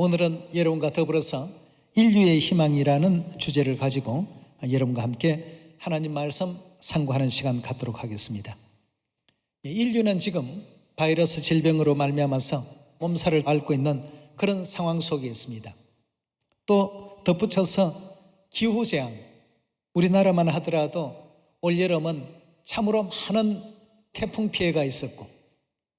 오늘은 여러분과 더불어서 인류의 희망이라는 주제를 가지고 여러분과 함께 하나님 말씀 상고하는 시간 갖도록 하겠습니다. 인류는 지금 바이러스 질병으로 말미암아서 몸살을 앓고 있는 그런 상황 속에 있습니다. 또 덧붙여서 기후재앙, 우리나라만 하더라도 올여름은 참으로 많은 태풍 피해가 있었고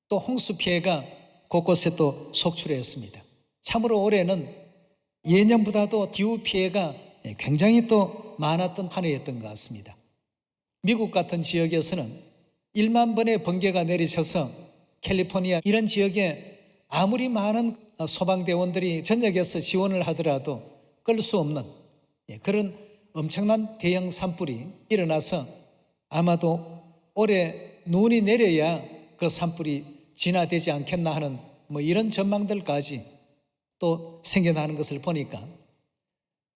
또 홍수 피해가 곳곳에 또 속출했습니다. 참으로 올해는 예년보다도 기후 피해가 굉장히 또 많았던 한 해였던 것 같습니다. 미국 같은 지역에서는 1만 번의 번개가 내리쳐서 캘리포니아 이런 지역에 아무리 많은 소방대원들이 전역에서 지원을 하더라도 끌 수 없는 그런 엄청난 대형 산불이 일어나서 아마도 올해 눈이 내려야 그 산불이 진화되지 않겠나 하는 이런 전망들까지 또 생겨나는 것을 보니까,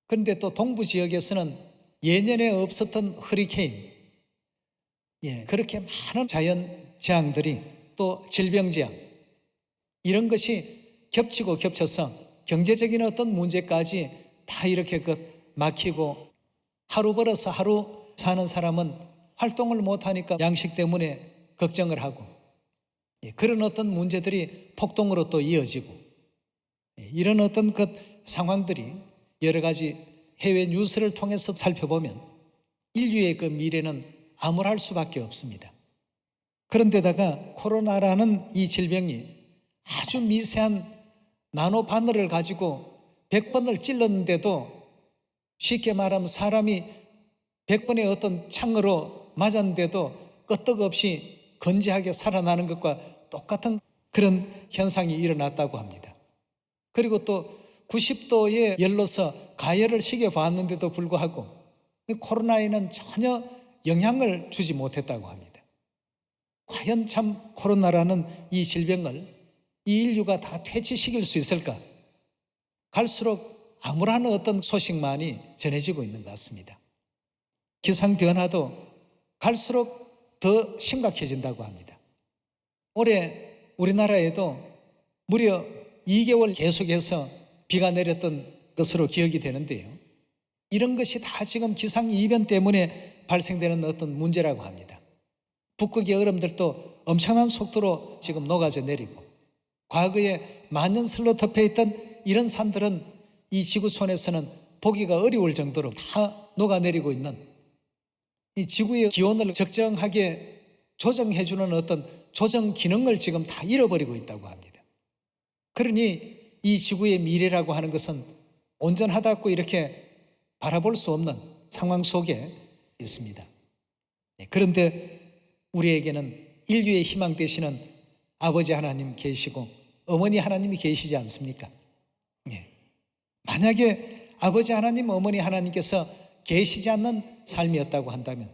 그런데 또 동부 지역에서는 예년에 없었던 허리케인, 그렇게 많은 자연 재앙들이 또 질병 재앙 이런 것이 겹치고 겹쳐서 경제적인 어떤 문제까지 다 이렇게 막히고, 하루 벌어서 하루 사는 사람은 활동을 못하니까 양식 때문에 걱정을 하고, 그런 어떤 문제들이 폭동으로 또 이어지고, 이런 어떤 상황들이 여러 가지 해외 뉴스를 통해서 살펴보면 인류의 그 미래는 암울할 수밖에 없습니다. 그런데다가 코로나라는 이 질병이 아주 미세한 나노 바늘을 가지고 100번을 찔렀는데도, 쉽게 말하면 사람이 100번의 어떤 창으로 맞았는데도 끄떡없이 건재하게 살아나는 것과 똑같은 그런 현상이 일어났다고 합니다. 그리고 또 90도의 열로서 가열을 시켜봤는데도 불구하고 코로나에는 전혀 영향을 주지 못했다고 합니다. 과연 참 코로나라는 이 질병을 이 인류가 다 퇴치시킬 수 있을까? 갈수록 암울한 어떤 소식만이 전해지고 있는 것 같습니다. 기상변화도 갈수록 더 심각해진다고 합니다. 올해 우리나라에도 무려 2개월 계속해서 비가 내렸던 것으로 기억이 되는데요, 이런 것이 다 지금 기상이변 때문에 발생되는 어떤 문제라고 합니다. 북극의 얼음들도 엄청난 속도로 지금 녹아져 내리고, 과거에 만년설로 덮여있던 이런 산들은 이 지구촌에서는 보기가 어려울 정도로 다 녹아내리고 있는, 이 지구의 기온을 적정하게 조정해주는 어떤 조정 기능을 지금 다 잃어버리고 있다고 합니다. 그러니 이 지구의 미래라고 하는 것은 온전하다고 이렇게 바라볼 수 없는 상황 속에 있습니다. 그런데 우리에게는 인류의 희망 되시는 아버지 하나님 계시고 어머니 하나님이 계시지 않습니까? 만약에 아버지 하나님, 어머니 하나님께서 계시지 않는 삶이었다고 한다면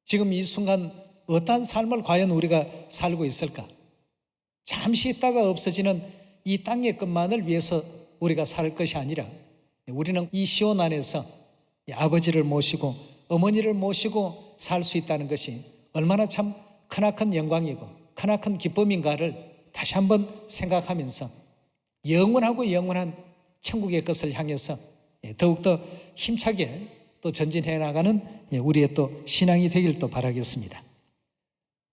지금 이 순간 어떠한 삶을 과연 우리가 살고 있을까? 잠시 있다가 없어지는 이 땅의 것만을 위해서 우리가 살 것이 아니라, 우리는 이 시온 안에서 아버지를 모시고 어머니를 모시고 살 수 있다는 것이 얼마나 참 크나큰 영광이고 크나큰 기쁨인가를 다시 한번 생각하면서 영원하고 영원한 천국의 것을 향해서 더욱더 힘차게 또 전진해 나가는 우리의 또 신앙이 되길 또 바라겠습니다.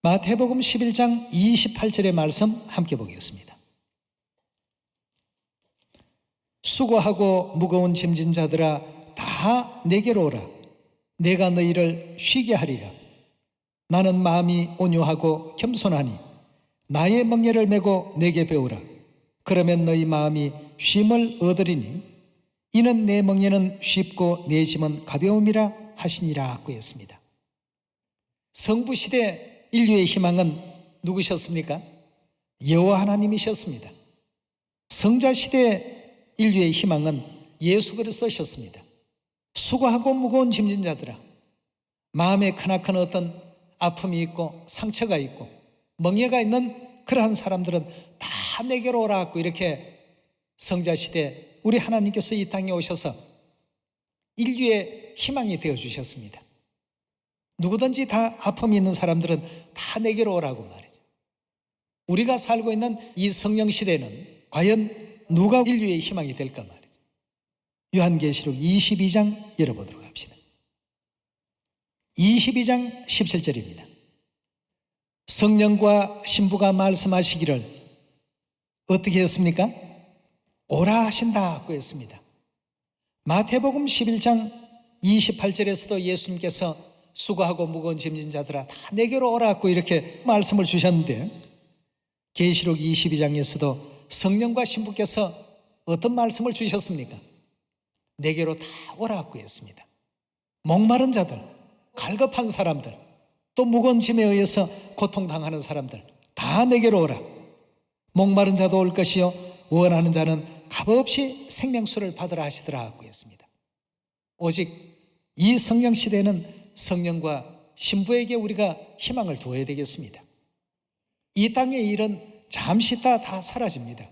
마태복음 11장 28절의 말씀 함께 보겠습니다. 수고하고 무거운 짐진 자들아 다 내게로 오라. 내가 너희를 쉬게 하리라. 나는 마음이 온유하고 겸손하니 나의 멍에를 메고 내게 배우라. 그러면 너희 마음이 쉼을 얻으리니 이는 내 멍에는 쉽고 내 짐은 가벼움이라 하시니라고 했습니다. 성부시대 인류의 희망은 누구셨습니까? 여호와 하나님이셨습니다. 성자시대 인류의 희망은 예수 그리스도셨습니다. 수고하고 무거운 짐진 자들아, 마음에 크나큰 어떤 아픔이 있고 상처가 있고 멍에가 있는 그러한 사람들은 다 내게로 오라고 이렇게 성자시대 우리 하나님께서 이 땅에 오셔서 인류의 희망이 되어주셨습니다. 누구든지 다 아픔이 있는 사람들은 다 내게로 오라고 말이죠. 우리가 살고 있는 이 성령 시대는 과연 누가 인류의 희망이 될까 말이죠. 요한계시록 22장 열어보도록 합시다. 22장 17절입니다. 성령과 신부가 말씀하시기를 어떻게 했습니까? 오라 하신다고 했습니다. 마태복음 11장 28절에서도 예수님께서 수고하고 무거운 짐진 자들아 다 내게로 오라고 이렇게 말씀을 주셨는데, 계시록 22장에서도 성령과 신부께서 어떤 말씀을 주셨습니까? 내게로 다 오라고 했습니다. 목마른 자들, 갈급한 사람들, 또 무거운 짐에 의해서 고통당하는 사람들 다 내게로 오라. 목마른 자도 올 것이요 원하는 자는 값없이 생명수를 받으라 하시더라고 했습니다. 오직 이 성령 시대는 성령과 신부에게 우리가 희망을 두어야 되겠습니다. 이 땅의 일은 잠시 있다 다 사라집니다.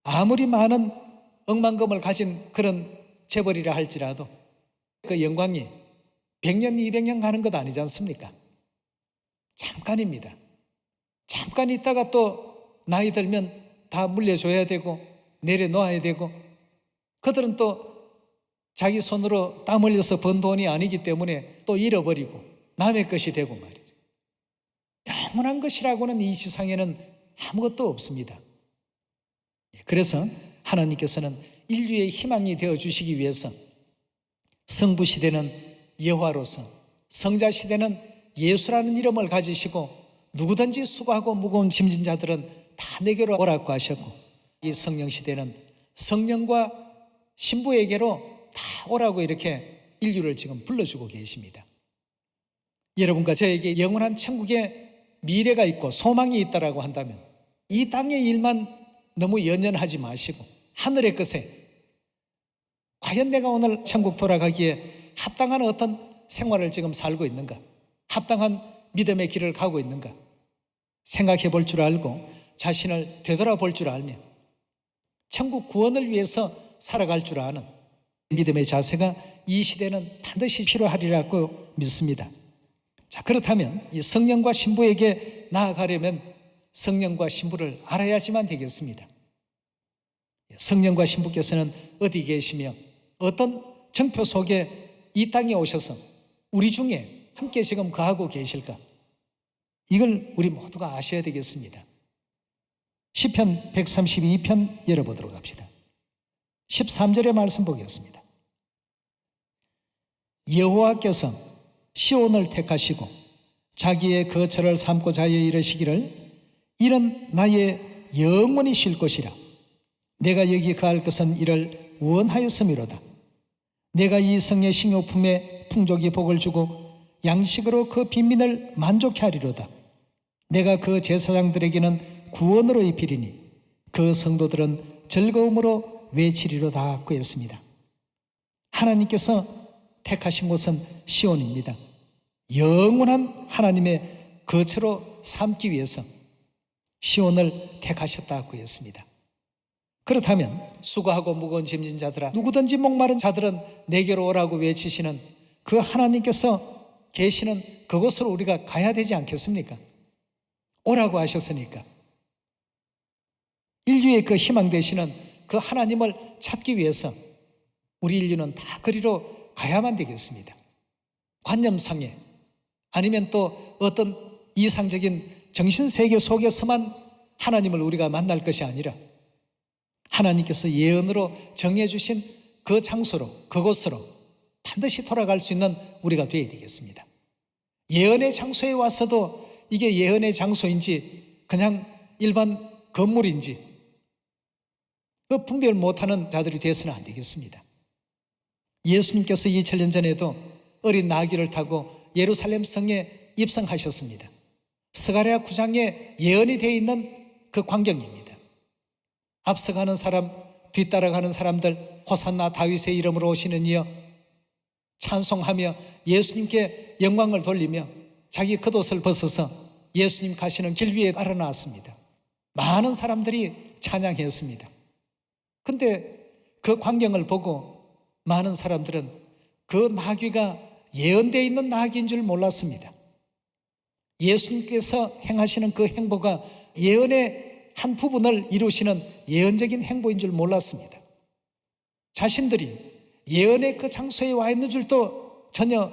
아무리 많은 억만금을 가진 그런 재벌이라 할지라도 그 영광이 100년, 200년 가는 것 아니지 않습니까? 잠깐입니다. 잠깐 있다가 또 나이 들면 다 물려줘야 되고 내려놓아야 되고, 그들은 또 자기 손으로 땀 흘려서 번 돈이 아니기 때문에 또 잃어버리고 남의 것이 되고 말이죠. 영원한 것이라고는 이 세상에는 아무것도 없습니다. 그래서 하나님께서는 인류의 희망이 되어주시기 위해서 성부 시대는 여호와로서, 성자 시대는 예수라는 이름을 가지시고 누구든지 수고하고 무거운 짐진 자들은 다 내게로 오라고 하셨고, 이 성령 시대는 성령과 신부에게로 다 오라고 이렇게 인류를 지금 불러주고 계십니다. 여러분과 저에게 영원한 천국의 미래가 있고 소망이 있다라고 한다면 이 땅의 일만 너무 연연하지 마시고 하늘의 것에, 과연 내가 오늘 천국 돌아가기에 합당한 어떤 생활을 지금 살고 있는가, 합당한 믿음의 길을 가고 있는가 생각해 볼 줄 알고 자신을 되돌아볼 줄 알며 천국 구원을 위해서 살아갈 줄 아는 믿음의 자세가 이 시대는 반드시 필요하리라고 믿습니다. 자, 그렇다면 이 성령과 신부에게 나아가려면 성령과 신부를 알아야지만 되겠습니다. 성령과 신부께서는 어디 계시며 어떤 정표 속에 이 땅에 오셔서 우리 중에 함께 지금 거하고 계실까? 이걸 우리 모두가 아셔야 되겠습니다. 시편 132편 열어보도록 합시다. 13절의 말씀 보겠습니다. 여호와께서 시온을 택하시고 자기의 거처를 삼고자 하여 이르시기를 이는 나의 영원히 쉴 곳이라. 내가 여기 거할 것은 이를 원하였음이로다. 내가 이 성의 식료품에 풍족히 복을 주고 양식으로 그 빈민을 만족케 하리로다. 내가 그 제사장들에게는 구원으로 입히리니 그 성도들은 즐거움으로 외치리로다 고 했습니다. 하나님께서 택하신 곳은 시온입니다. 영원한 하나님의 거처로 삼기 위해서 시온을 택하셨다고 했습니다. 그렇다면 수고하고 무거운 짐진 자들아, 누구든지 목마른 자들은 내게로 오라고 외치시는 그 하나님께서 계시는 그곳으로 우리가 가야 되지 않겠습니까? 오라고 하셨으니까 인류의 그 희망 되시는 그 하나님을 찾기 위해서 우리 인류는 다 그리로 가야만 되겠습니다. 관념상에 아니면 또 어떤 이상적인 정신세계 속에서만 하나님을 우리가 만날 것이 아니라 하나님께서 예언으로 정해주신 그 장소로, 그곳으로 반드시 돌아갈 수 있는 우리가 되어야 되겠습니다. 예언의 장소에 와서도 이게 예언의 장소인지 그냥 일반 건물인지 그 분별 못하는 자들이 되어서는 안 되겠습니다. 예수님께서 2000년 전에도 어린 나귀를 타고 예루살렘 성에 입성하셨습니다. 스가랴 9장에 예언이 되어 있는 그 광경입니다. 앞서가는 사람, 뒤따라가는 사람들, 호산나 다윗의 이름으로 오시는 이여 찬송하며 예수님께 영광을 돌리며 자기 겉옷을 벗어서 예수님 가시는 길 위에 깔아놨습니다. 많은 사람들이 찬양했습니다. 근데 그 광경을 보고 많은 사람들은 그 나귀가 예언되어 있는 나귀인 줄 몰랐습니다. 예수님께서 행하시는 그 행보가 예언의 한 부분을 이루시는 예언적인 행보인 줄 몰랐습니다. 자신들이 예언의 그 장소에 와 있는 줄도 전혀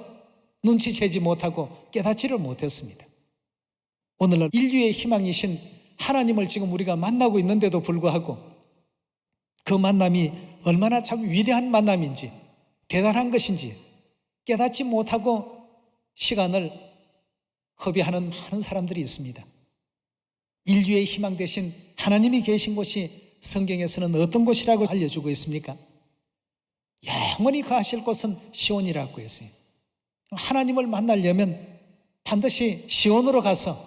눈치채지 못하고 깨닫지를 못했습니다. 오늘날 인류의 희망이신 하나님을 지금 우리가 만나고 있는데도 불구하고 그 만남이 얼마나 참 위대한 만남인지, 대단한 것인지 깨닫지 못하고 시간을 허비하는 많은 사람들이 있습니다. 인류의 희망 대신 하나님이 계신 곳이 성경에서는 어떤 곳이라고 알려주고 있습니까? 영원히 거하실 곳은 시온이라고 했어요. 하나님을 만나려면 반드시 시온으로 가서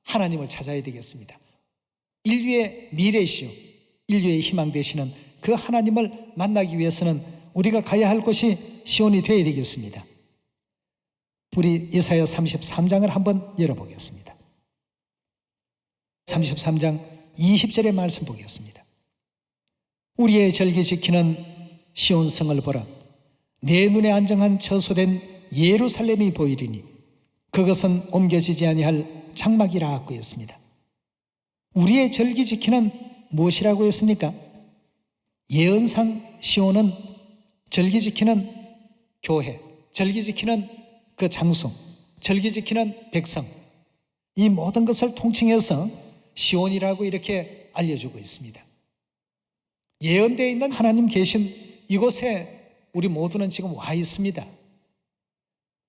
하나님을 찾아야 되겠습니다. 인류의 미래이시오, 인류의 희망 되시는 그 하나님을 만나기 위해서는 우리가 가야 할 곳이 시온이 되어야 되겠습니다. 우리 이사야 33장을 한번 열어보겠습니다. 33장 20절의 말씀 보겠습니다. 우리의 절기 지키는 시온성을 보라. 내 눈에 안정한 처소된 예루살렘이 보이리니 그것은 옮겨지지 아니할 장막이라고 했습니다. 우리의 절기 지키는 무엇이라고 했습니까? 예언상 시온은 절기 지키는 교회, 절기 지키는 그 장소, 절기 지키는 백성, 이 모든 것을 통칭해서 시온이라고 이렇게 알려주고 있습니다. 예언되어 있는 하나님 계신 이곳에 우리 모두는 지금 와 있습니다.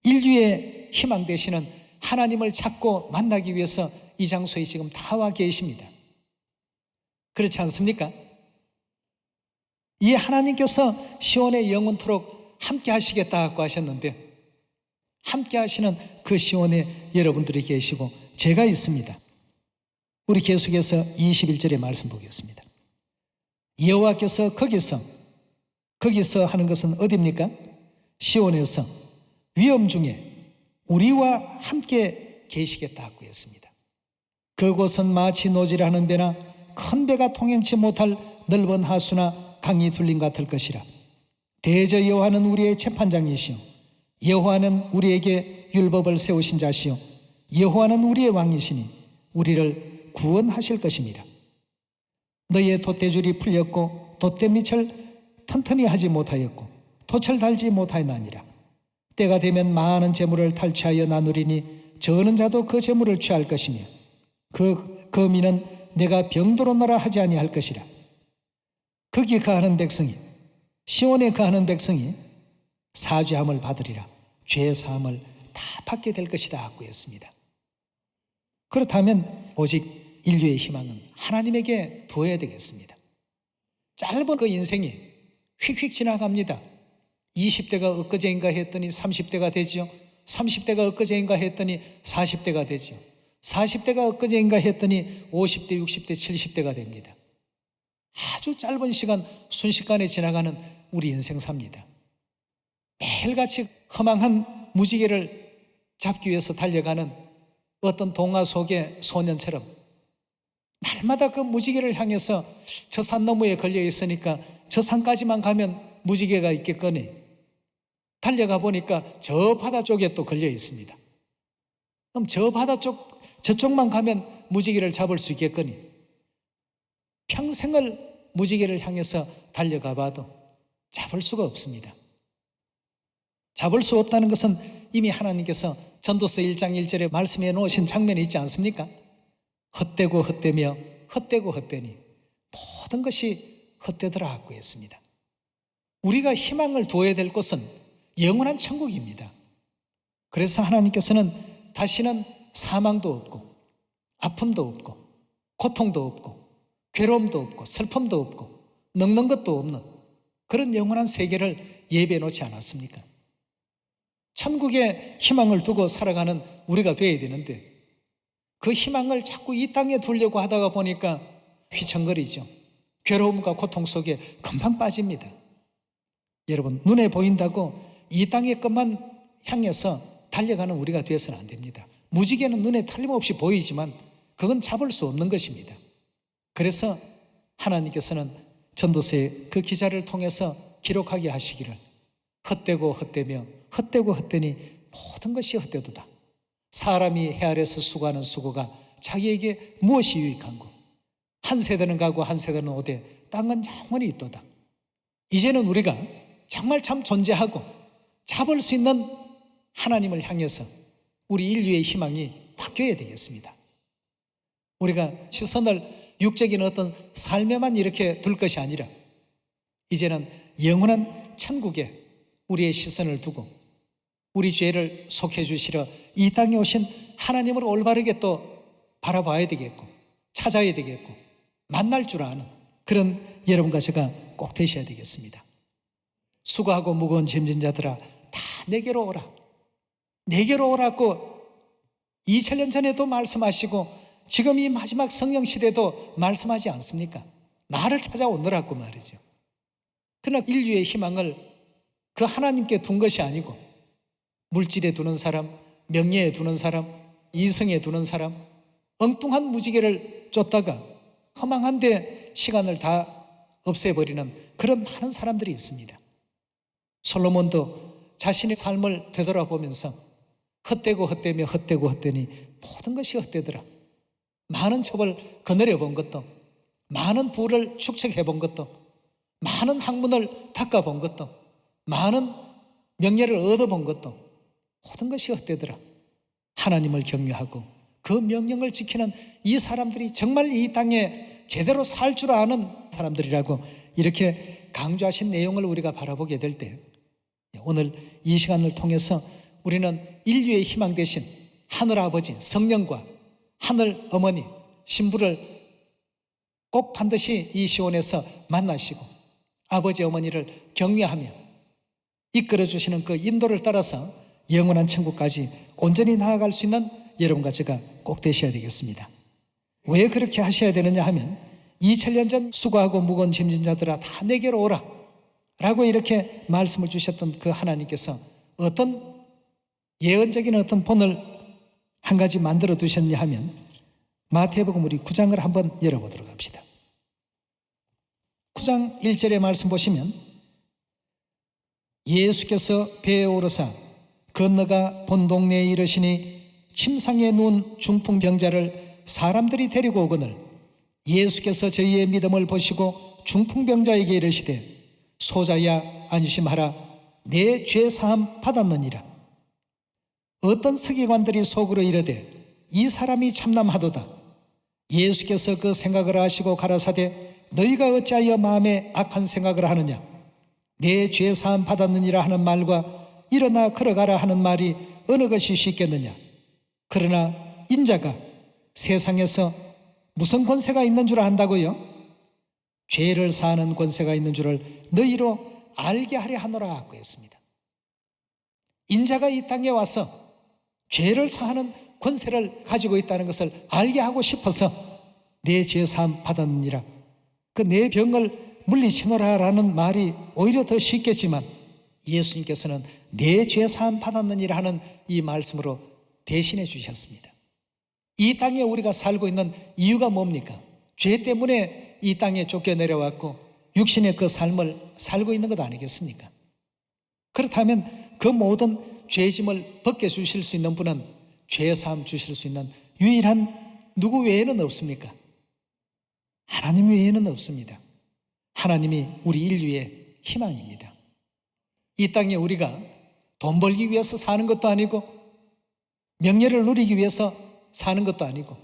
인류의 희망 되시는 하나님을 찾고 만나기 위해서 이 장소에 지금 다 와 계십니다. 그렇지 않습니까? 이 하나님께서 시온에 영원토록 함께 하시겠다고 하셨는데 함께 하시는 그 시온에 여러분들이 계시고 제가 있습니다. 우리 계속해서 21절의 말씀 보겠습니다. 여호와께서 거기서 하는 것은 어디입니까? 시온에서 위험 중에 우리와 함께 계시겠다고 했습니다. 그곳은 마치 노지라는 배나 큰 배가 통행치 못할 넓은 하수나 강이 둘림 같을 것이라. 대저 여호와는 우리의 재판장이시오. 여호와는 우리에게 율법을 세우신 자시오. 여호와는 우리의 왕이시니 우리를 구원하실 것입니다. 너의 돛대줄이 풀렸고 돛대밑을 튼튼히 하지 못하였고 돛을 달지 못하였나니라. 때가 되면 많은 재물을 탈취하여 나누리니 저는 자도 그 재물을 취할 것이며 그 거민은 내가 병도로 나라 하지 아니할 것이라. 거기 거하는 백성이, 시온에 거하는 백성이 사죄함을 받으리라. 죄 사함을 다 받게 될 것이다 하고 했습니다. 그렇다면 오직 인류의 희망은 하나님에게 두어야 되겠습니다. 짧은 그 인생이 휙휙 지나갑니다. 20대가 엊그제인가 했더니 30대가 되죠. 30대가 엊그제인가 했더니 40대가 되죠. 40대가 엊그제인가 했더니 50대, 60대, 70대가 됩니다. 아주 짧은 시간, 순식간에 지나가는 우리 인생 삽니다. 매일같이 허망한 무지개를 잡기 위해서 달려가는 어떤 동화 속의 소년처럼 날마다 그 무지개를 향해서 저 산 너머에 걸려 있으니까 저 산까지만 가면 무지개가 있겠거니 달려가 보니까 저 바다 쪽에 또 걸려 있습니다. 그럼 저 바다 쪽, 저쪽만 가면 무지개를 잡을 수 있겠거니 평생을 무지개를 향해서 달려가 봐도 잡을 수가 없습니다. 잡을 수 없다는 것은 이미 하나님께서 전도서 1장 1절에 말씀해 놓으신 장면이 있지 않습니까? 헛되고 헛되며 헛되고 헛되니 모든 것이 헛되더라 하고 했습니다. 우리가 희망을 두어야 될 곳은 영원한 천국입니다. 그래서 하나님께서는 다시는 사망도 없고 아픔도 없고 고통도 없고 괴로움도 없고 슬픔도 없고 늙는 것도 없는 그런 영원한 세계를 예배해 놓지 않았습니까? 천국에 희망을 두고 살아가는 우리가 되어야 되는데 그 희망을 자꾸 이 땅에 두려고 하다가 보니까 휘청거리죠. 괴로움과 고통 속에 금방 빠집니다. 여러분, 눈에 보인다고 이 땅의 것만 향해서 달려가는 우리가 되어서는 안 됩니다. 무지개는 눈에 틀림없이 보이지만 그건 잡을 수 없는 것입니다. 그래서 하나님께서는 전도서의 그 기자를 통해서 기록하게 하시기를 헛되고 헛되며 헛되고 헛되니 모든 것이 헛되도다. 사람이 해 아래서 수고하는 수고가 자기에게 무엇이 유익한고 한 세대는 가고 한 세대는 오되 땅은 영원히 있도다. 이제는 우리가 정말 참 존재하고 잡을 수 있는 하나님을 향해서 우리 인류의 희망이 바뀌어야 되겠습니다. 우리가 시선을 육적인 어떤 삶에만 이렇게 둘 것이 아니라 이제는 영원한 천국에 우리의 시선을 두고 우리 죄를 속해 주시러 이 땅에 오신 하나님을 올바르게 또 바라봐야 되겠고 찾아야 되겠고 만날 줄 아는 그런 여러분과 제가 꼭 되셔야 되겠습니다. 수고하고 무거운 짐진 자들아 다 내게로 오라. 내게로 오라고 2000년 전에도 말씀하시고 지금 이 마지막 성령 시대도 말씀하지 않습니까? 나를 찾아오느라고 말이죠. 그러나 인류의 희망을 그 하나님께 둔 것이 아니고 물질에 두는 사람, 명예에 두는 사람, 이성에 두는 사람, 엉뚱한 무지개를 쫓다가 허망한데 시간을 다 없애버리는 그런 많은 사람들이 있습니다. 솔로몬도 자신의 삶을 되돌아보면서 헛되고 헛되며 헛되고 헛되니 모든 것이 헛되더라. 많은 첩을 거느려 본 것도, 많은 부를 축적해 본 것도, 많은 학문을 닦아 본 것도, 많은 명예를 얻어 본 것도 모든 것이 헛되더라. 하나님을 경외하고 그 명령을 지키는 이 사람들이 정말 이 땅에 제대로 살 줄 아는 사람들이라고 이렇게 강조하신 내용을 우리가 바라보게 될 때 오늘 이 시간을 통해서 우리는 인류의 희망 되신 하늘아버지 성령과 하늘 어머니 신부를 꼭 반드시 이 시온에서 만나시고 아버지 어머니를 경외하며 이끌어주시는 그 인도를 따라서 영원한 천국까지 온전히 나아갈 수 있는 여러분과 제가 꼭 되셔야 되겠습니다. 왜 그렇게 하셔야 되느냐 하면 2000년 전 수고하고 무거운 짐진 자들아 다 내게로 오라 라고 이렇게 말씀을 주셨던 그 하나님께서 어떤 예언적인 어떤 본을 한 가지 만들어 두셨냐 하면 마태복음 우리 9장을 한번 열어보도록 합시다. 9장 1절의 말씀 보시면 예수께서 배에 오르사 건너가 본 동네에 이르시니 침상에 누운 중풍병자를 사람들이 데리고 오거늘 예수께서 저희의 믿음을 보시고 중풍병자에게 이르시되 소자야 안심하라 내 죄 사함 받았느니라. 어떤 서기관들이 속으로 이르되 이 사람이 참남하도다. 예수께서 그 생각을 하시고 가라사대 너희가 어찌하여 마음에 악한 생각을 하느냐. 내 죄 사함 받았느니라 하는 말과 일어나 걸어가라 하는 말이 어느 것이 쉽겠느냐. 그러나 인자가 세상에서 무슨 권세가 있는 줄 안다고요? 죄를 사하는 권세가 있는 줄을 너희로 알게 하려 하노라 하고 했습니다. 인자가 이 땅에 와서 죄를 사하는 권세를 가지고 있다는 것을 알게 하고 싶어서 내 죄 사함 받았느니라. 그 내 병을 물리치노라라는 말이 오히려 더 쉽겠지만 예수님께서는 내 죄 사함 받았느니라 하는 이 말씀으로 대신해 주셨습니다. 이 땅에 우리가 살고 있는 이유가 뭡니까? 죄 때문에 이 땅에 쫓겨내려왔고 육신의 그 삶을 살고 있는 것 아니겠습니까? 그렇다면 그 모든 죄짐을 벗겨주실 수 있는 분은 죄사함 주실 수 있는 유일한 누구 외에는 없습니까? 하나님 외에는 없습니다. 하나님이 우리 인류의 희망입니다. 이 땅에 우리가 돈 벌기 위해서 사는 것도 아니고 명예를 누리기 위해서 사는 것도 아니고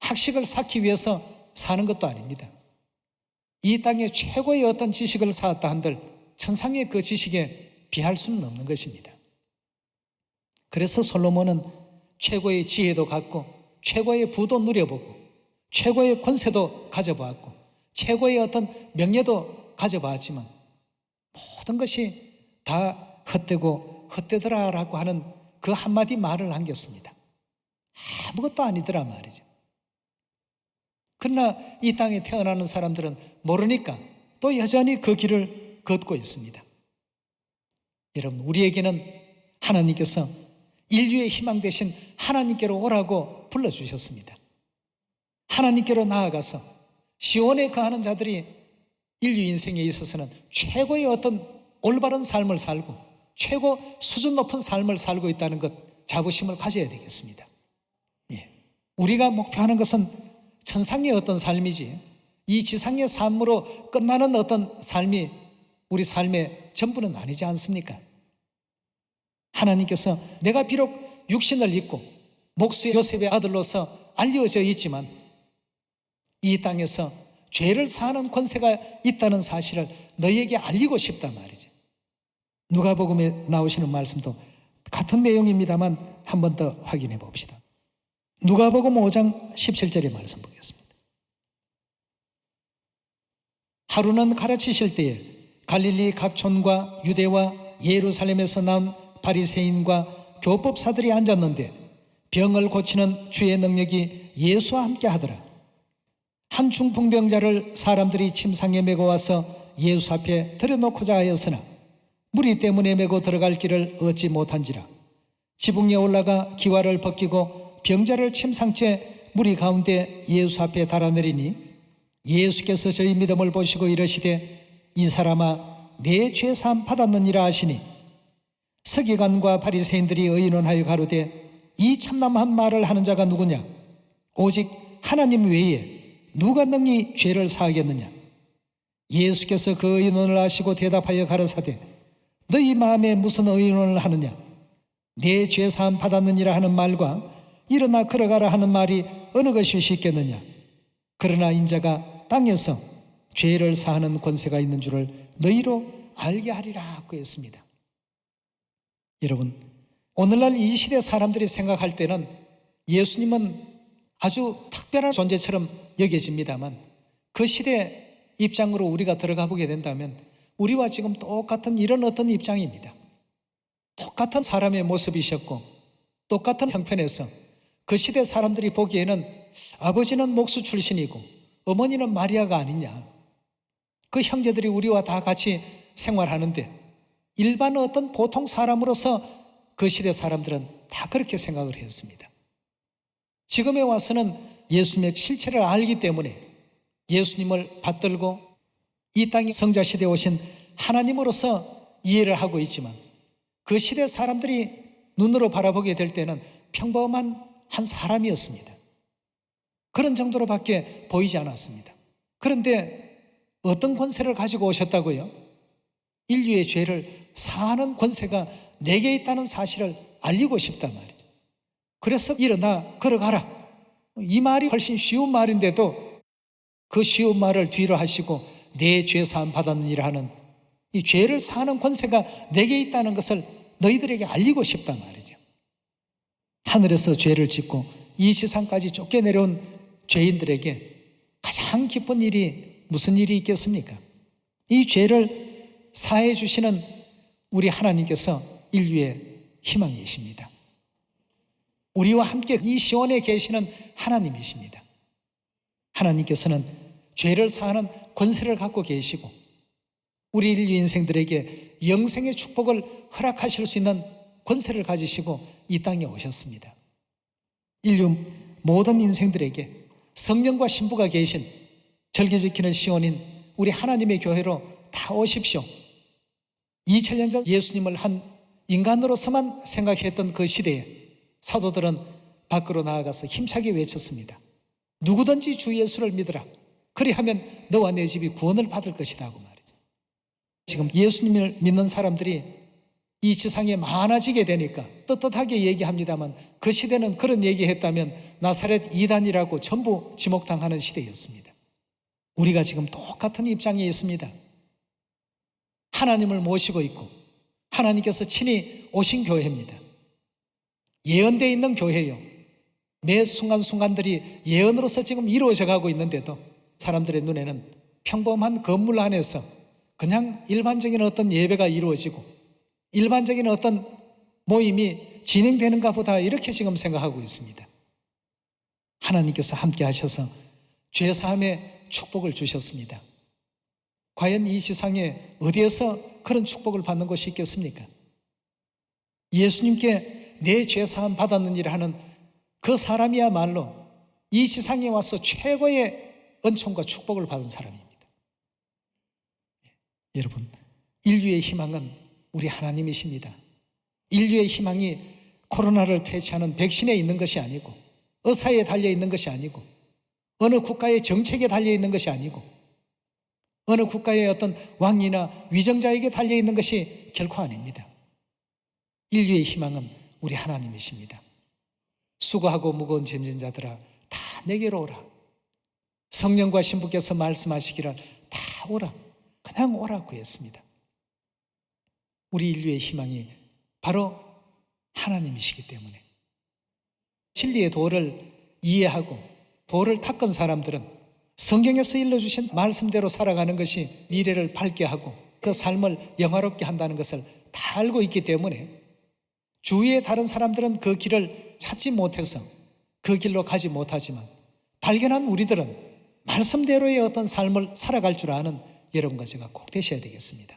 학식을 쌓기 위해서 사는 것도 아닙니다. 이 땅에 최고의 어떤 지식을 쌓았다 한들 천상의 그 지식에 비할 수는 없는 것입니다. 그래서 솔로몬은 최고의 지혜도 갖고 최고의 부도 누려보고 최고의 권세도 가져보았고 최고의 어떤 명예도 가져보았지만 모든 것이 다 헛되고 헛되더라라고 하는 그 한마디 말을 남겼습니다. 아무것도 아니더라 말이죠. 그러나 이 땅에 태어나는 사람들은 모르니까 또 여전히 그 길을 걷고 있습니다. 여러분, 우리에게는 하나님께서 인류의 희망 대신 하나님께로 오라고 불러주셨습니다. 하나님께로 나아가서 시온에 거하는 자들이 인류 인생에 있어서는 최고의 어떤 올바른 삶을 살고 최고 수준 높은 삶을 살고 있다는 것 자부심을 가져야 되겠습니다. 우리가 목표하는 것은 천상의 어떤 삶이지 이 지상의 삶으로 끝나는 어떤 삶이 우리 삶의 전부는 아니지 않습니까? 하나님께서 내가 비록 육신을 입고 목수의 요셉의 아들로서 알려져 있지만 이 땅에서 죄를 사하는 권세가 있다는 사실을 너희에게 알리고 싶단 말이죠. 누가복음에 나오시는 말씀도 같은 내용입니다만 한 번 더 확인해 봅시다. 누가복음 5장 17절의 말씀 보겠습니다. 하루는 가르치실 때에 갈릴리 각촌과 유대와 예루살렘에서 나온 바리새인과 교법사들이 앉았는데 병을 고치는 주의 능력이 예수와 함께 하더라. 한 중풍병자를 사람들이 침상에 메고 와서 예수 앞에 들여놓고자 하였으나 무리 때문에 메고 들어갈 길을 얻지 못한지라. 지붕에 올라가 기와를 벗기고 병자를 침상째 무리 가운데 예수 앞에 달아내리니 예수께서 저희 믿음을 보시고 이르시되 이 사람아 내 죄 사함 받았느니라 하시니 서기관과 바리새인들이 의논하여 가로되 이 참남한 말을 하는 자가 누구냐? 오직 하나님 외에 누가 능히 죄를 사하겠느냐? 예수께서 그 의논을 하시고 대답하여 가라사대 너희 마음에 무슨 의논을 하느냐? 내 죄 사함 받았느니라 하는 말과 일어나 걸어가라 하는 말이 어느 것이 쉽겠느냐? 그러나 인자가 땅에서 죄를 사하는 권세가 있는 줄을 너희로 알게 하리라 하고 했습니다. 여러분, 오늘날 이 시대 사람들이 생각할 때는 예수님은 아주 특별한 존재처럼 여겨집니다만 그 시대 입장으로 우리가 들어가 보게 된다면 우리와 지금 똑같은 이런 어떤 입장입니다. 똑같은 사람의 모습이셨고 똑같은 형편에서 그 시대 사람들이 보기에는 아버지는 목수 출신이고 어머니는 마리아가 아니냐, 그 형제들이 우리와 다 같이 생활하는데 일반 어떤 보통 사람으로서 그 시대 사람들은 다 그렇게 생각을 했습니다. 지금에 와서는 예수님의 실체를 알기 때문에 예수님을 받들고 이 땅이 성자 시대에 오신 하나님으로서 이해를 하고 있지만 그 시대 사람들이 눈으로 바라보게 될 때는 평범한 한 사람이었습니다. 그런 정도로밖에 보이지 않았습니다. 그런데 어떤 권세를 가지고 오셨다고요? 인류의 죄를 사하는 권세가 내게 있다는 사실을 알리고 싶단 말이죠. 그래서 일어나 걸어가라. 이 말이 훨씬 쉬운 말인데도 그 쉬운 말을 뒤로 하시고 내 죄 사함 받았느니라 하는 이 죄를 사하는 권세가 내게 있다는 것을 너희들에게 알리고 싶단 말이죠. 하늘에서 죄를 짓고 이 세상까지 쫓겨내려온 죄인들에게 가장 기쁜 일이 무슨 일이 있겠습니까? 이 죄를 사해 주시는 우리 하나님께서 인류의 희망이십니다. 우리와 함께 이 시온에 계시는 하나님이십니다. 하나님께서는 죄를 사하는 권세를 갖고 계시고 우리 인류 인생들에게 영생의 축복을 허락하실 수 있는 권세를 가지시고 이 땅에 오셨습니다. 인류 모든 인생들에게 성령과 신부가 계신 절기 지키는 시온인 우리 하나님의 교회로 다 오십시오. 2000년 전 예수님을 한 인간으로서만 생각했던 그 시대에 사도들은 밖으로 나아가서 힘차게 외쳤습니다. 누구든지 주 예수를 믿으라. 그리하면 너와 내 집이 구원을 받을 것이다 하고 말이죠. 지금 예수님을 믿는 사람들이 이 지상에 많아지게 되니까 떳떳하게 얘기합니다만 그 시대는 그런 얘기했다면 나사렛 이단이라고 전부 지목당하는 시대였습니다. 우리가 지금 똑같은 입장에 있습니다. 하나님을 모시고 있고 하나님께서 친히 오신 교회입니다. 예언되어 있는 교회요. 매 순간순간들이 예언으로서 지금 이루어져 가고 있는데도 사람들의 눈에는 평범한 건물 안에서 그냥 일반적인 어떤 예배가 이루어지고 일반적인 어떤 모임이 진행되는가 보다 이렇게 지금 생각하고 있습니다. 하나님께서 함께 하셔서 죄사함의 축복을 주셨습니다. 과연 이 세상에 어디에서 그런 축복을 받는 것이 있겠습니까? 예수님께 내 죄사함 받았느니라 하는 그 사람이야말로 이 세상에 와서 최고의 은총과 축복을 받은 사람입니다. 여러분, 인류의 희망은 우리 하나님이십니다. 인류의 희망이 코로나를 퇴치하는 백신에 있는 것이 아니고 의사에 달려 있는 것이 아니고 어느 국가의 정책에 달려있는 것이 아니고 어느 국가의 어떤 왕이나 위정자에게 달려있는 것이 결코 아닙니다. 인류의 희망은 우리 하나님이십니다. 수고하고 무거운 짐진 자들아 다 내게로 오라. 성령과 신부께서 말씀하시기를 다 오라. 그냥 오라고 했습니다. 우리 인류의 희망이 바로 하나님이시기 때문에 진리의 도를 이해하고 도를 닦은 사람들은 성경에서 일러주신 말씀대로 살아가는 것이 미래를 밝게 하고 그 삶을 영화롭게 한다는 것을 다 알고 있기 때문에 주위의 다른 사람들은 그 길을 찾지 못해서 그 길로 가지 못하지만 발견한 우리들은 말씀대로의 어떤 삶을 살아갈 줄 아는 여러분과 제가 꼭 되셔야 되겠습니다.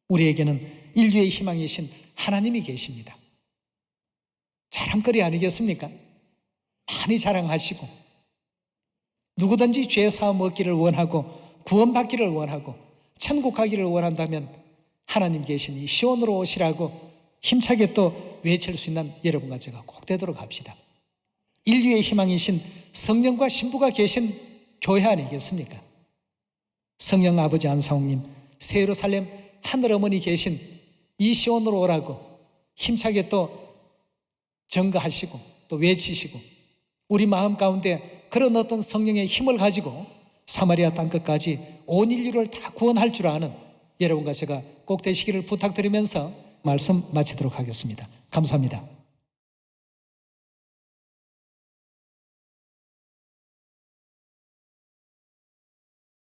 우리에게는 인류의 희망이신 하나님이 계십니다. 자랑거리 아니겠습니까? 많이 자랑하시고 누구든지 죄 사함 얻기를 원하고 구원받기를 원하고 천국 가기를 원한다면 하나님 계신 이 시온으로 오시라고 힘차게 또 외칠 수 있는 여러분과 제가 꼭 되도록 합시다. 인류의 희망이신 성령과 신부가 계신 교회 아니겠습니까? 성령 아버지 안상홍님, 새 예루살렘 하늘어머니 계신 이 시온으로 오라고 힘차게 또 증거하시고 또 외치시고 우리 마음 가운데 그런 어떤 성령의 힘을 가지고 사마리아 땅끝까지 온 인류를 다 구원할 줄 아는 여러분과 제가 꼭 되시기를 부탁드리면서 말씀 마치도록 하겠습니다. 감사합니다.